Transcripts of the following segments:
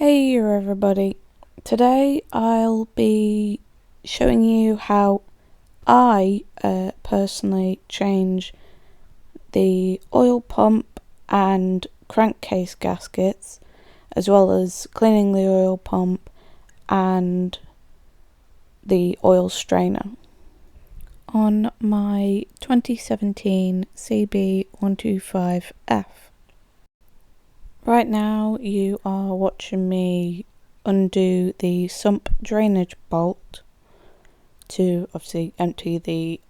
Hey everybody, today I'll be showing you how I personally change the oil pump and crankcase gaskets, as well as cleaning the oil pump and the oil strainer on my 2017 CB125F. Right now you are watching me undo the sump drainage bolt to obviously empty the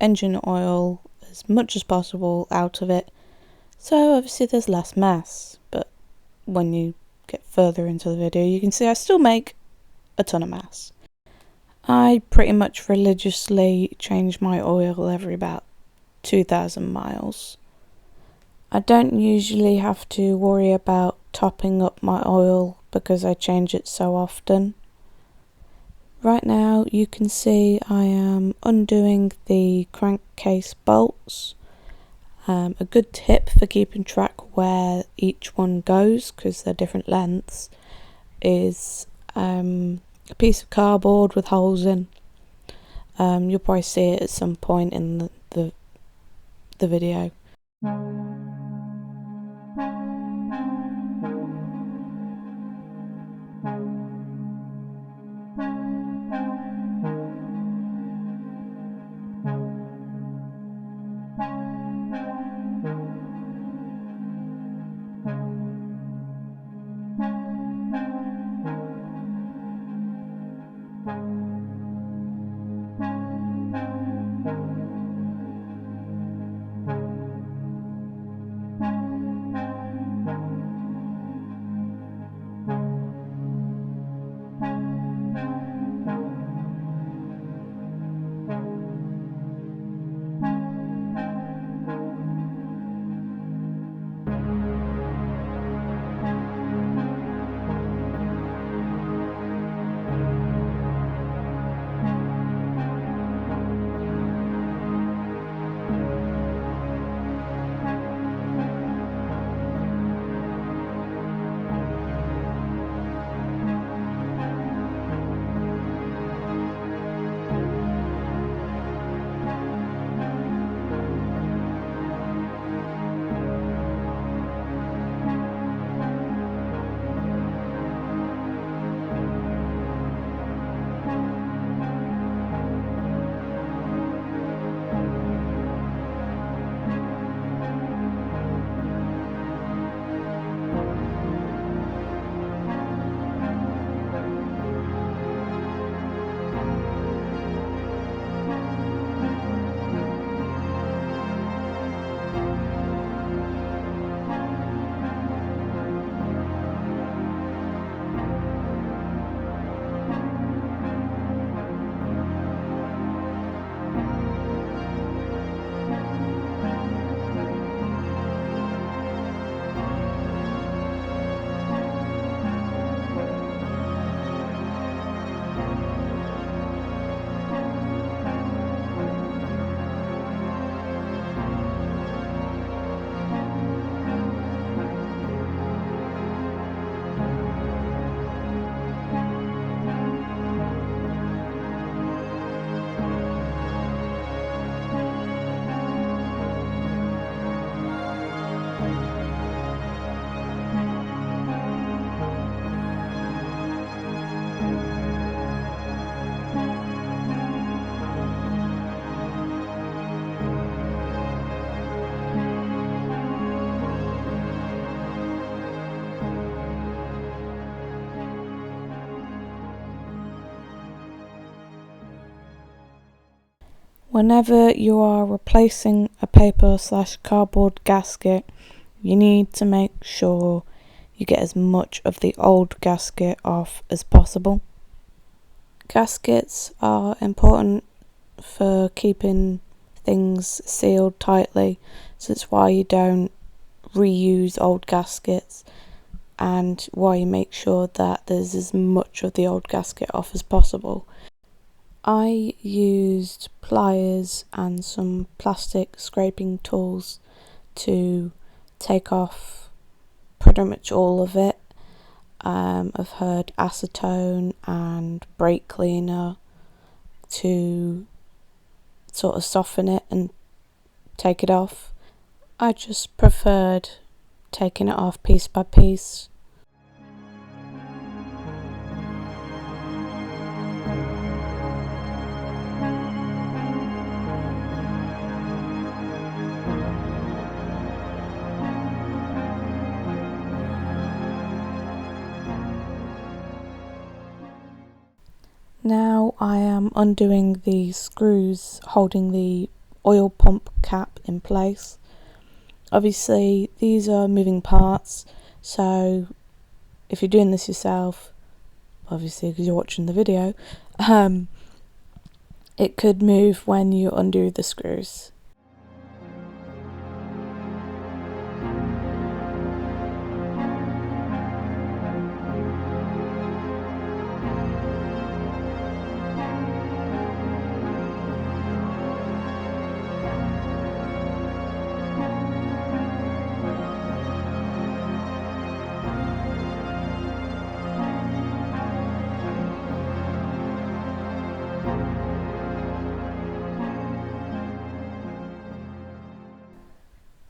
engine oil as much as possible out of it, so obviously there's less mess. But when you get further into the video you can see I still make a ton of mess. I pretty much religiously change my oil every about 2,000 miles. I don't usually have to worry about topping up my oil because I change it so often. Right now you can see I am undoing the crankcase bolts. A good tip for keeping track where each one goes, because they're different lengths, is a piece of cardboard with holes in. You'll probably see it at some point in the video. Whenever you are replacing a paper/cardboard gasket, you need to make sure you get as much of the old gasket off as possible. Gaskets are important for keeping things sealed tightly, so it's why you don't reuse old gaskets and why you make sure that there's as much of the old gasket off as possible. I used pliers and some plastic scraping tools to take off pretty much all of it, I've heard acetone and brake cleaner to sort of soften it and take it off. I just preferred taking it off piece by piece. Now I am undoing the screws holding the oil pump cap in place. Obviously these are moving parts, so if you're doing this yourself, obviously because you're watching the video, it could move when you undo the screws.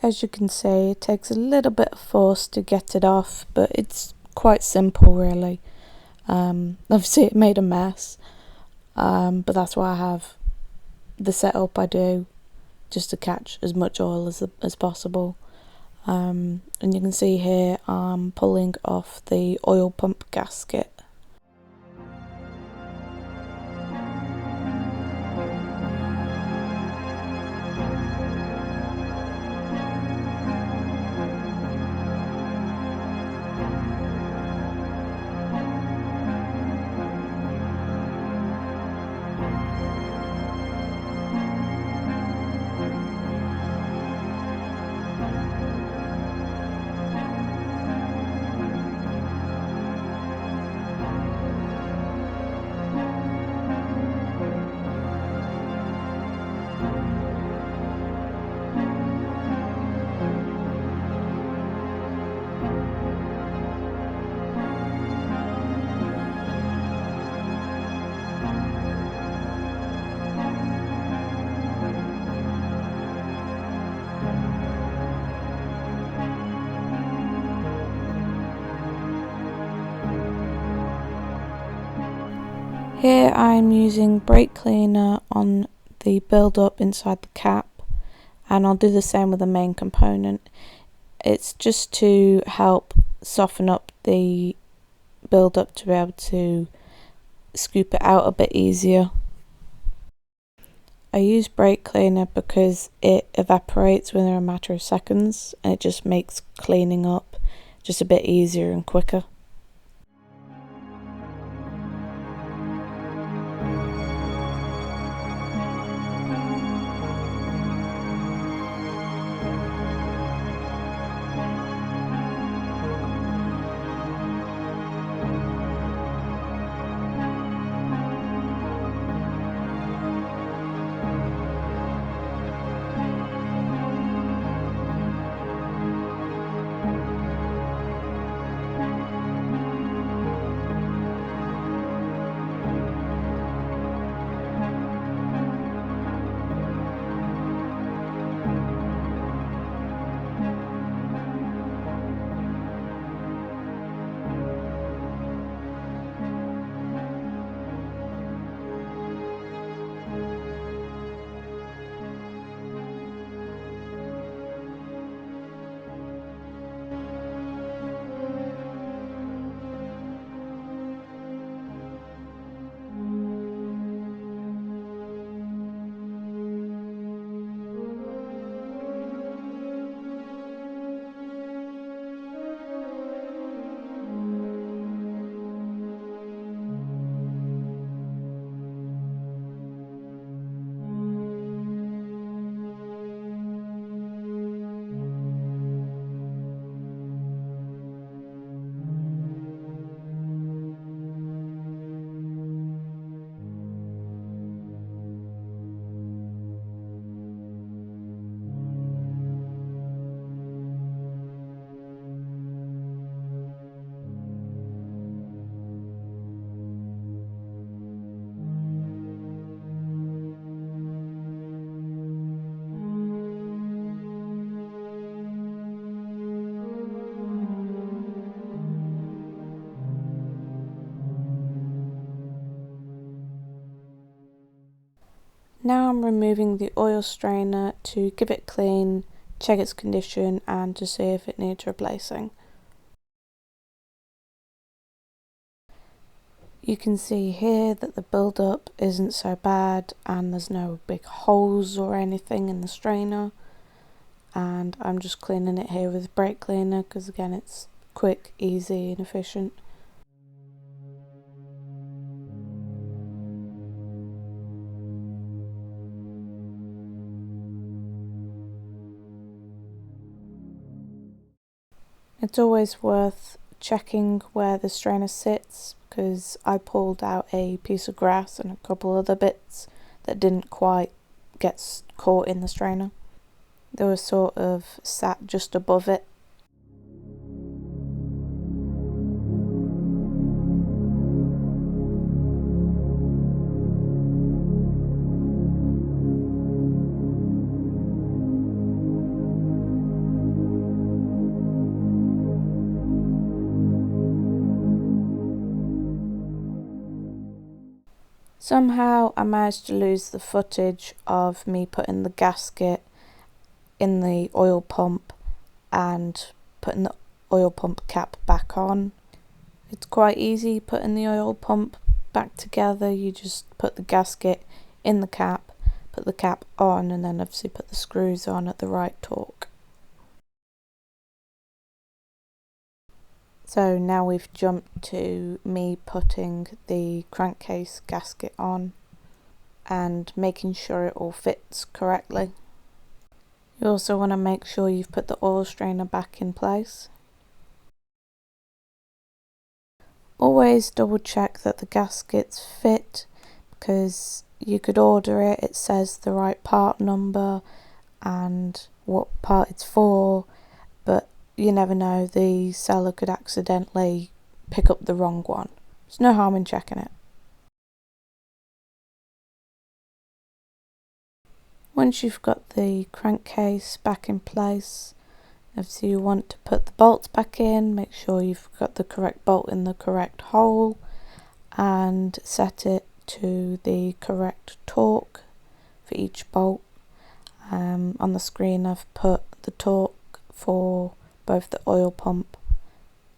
As you can see, it takes a little bit of force to get it off, but it's quite simple really. Obviously it made a mess, but that's why I have the setup I do, just to catch as much oil as possible. And you can see here I'm pulling off the oil pump gasket. Here I'm using brake cleaner on the build up inside the cap, and I'll do the same with the main component. It's just to help soften up the build up to be able to scoop it out a bit easier. I use brake cleaner because it evaporates within a matter of seconds, and it just makes cleaning up just a bit easier and quicker. Now I'm removing the oil strainer to give it clean, check its condition and to see if it needs replacing. You can see here that the build-up isn't so bad and there's no big holes or anything in the strainer, and I'm just cleaning it here with brake cleaner because again it's quick, easy and efficient. It's always worth checking where the strainer sits because I pulled out a piece of grass and a couple other bits that didn't quite get caught in the strainer. They were sort of sat just above it. Somehow I managed to lose the footage of me putting the gasket in the oil pump and putting the oil pump cap back on. It's quite easy putting the oil pump back together. You just put the gasket in the cap, put the cap on, and then obviously put the screws on at the right torque. So now we've jumped to me putting the crankcase gasket on and making sure it all fits correctly. You also want to make sure you've put the oil strainer back in place. Always double check that the gaskets fit because you could order it, it says the right part number and what part it's for, but you never know, the seller could accidentally pick up the wrong one. There's no harm in checking it. Once you've got the crankcase back in place, obviously you want to put the bolts back in, make sure you've got the correct bolt in the correct hole and set it to the correct torque for each bolt. On the screen I've put the torque for both the oil pump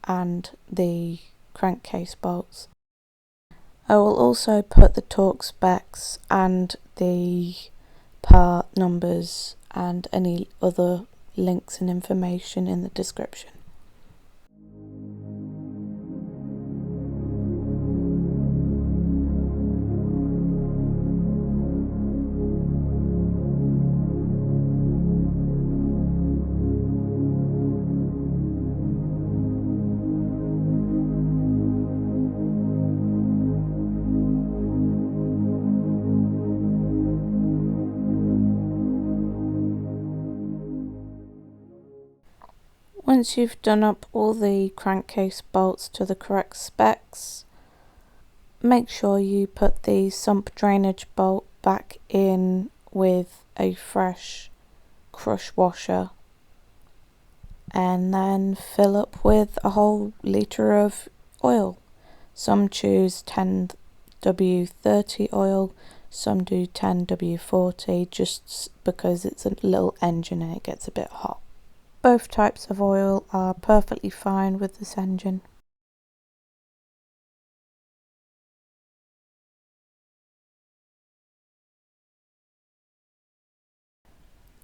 and the crankcase bolts. I will also put the torque specs and the part numbers and any other links and information in the description. Once you've done up all the crankcase bolts to the correct specs, make sure you put the sump drainage bolt back in with a fresh crush washer and then fill up with a whole litre of oil. Some choose 10W30 oil, some do 10W40 just because it's a little engine and it gets a bit hot. Both types of oil are perfectly fine with this engine.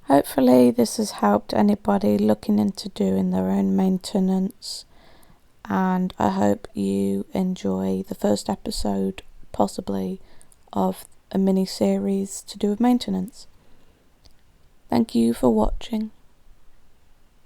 Hopefully this has helped anybody looking into doing their own maintenance, and I hope you enjoy the first episode possibly of a mini series to do with maintenance. Thank you for watching.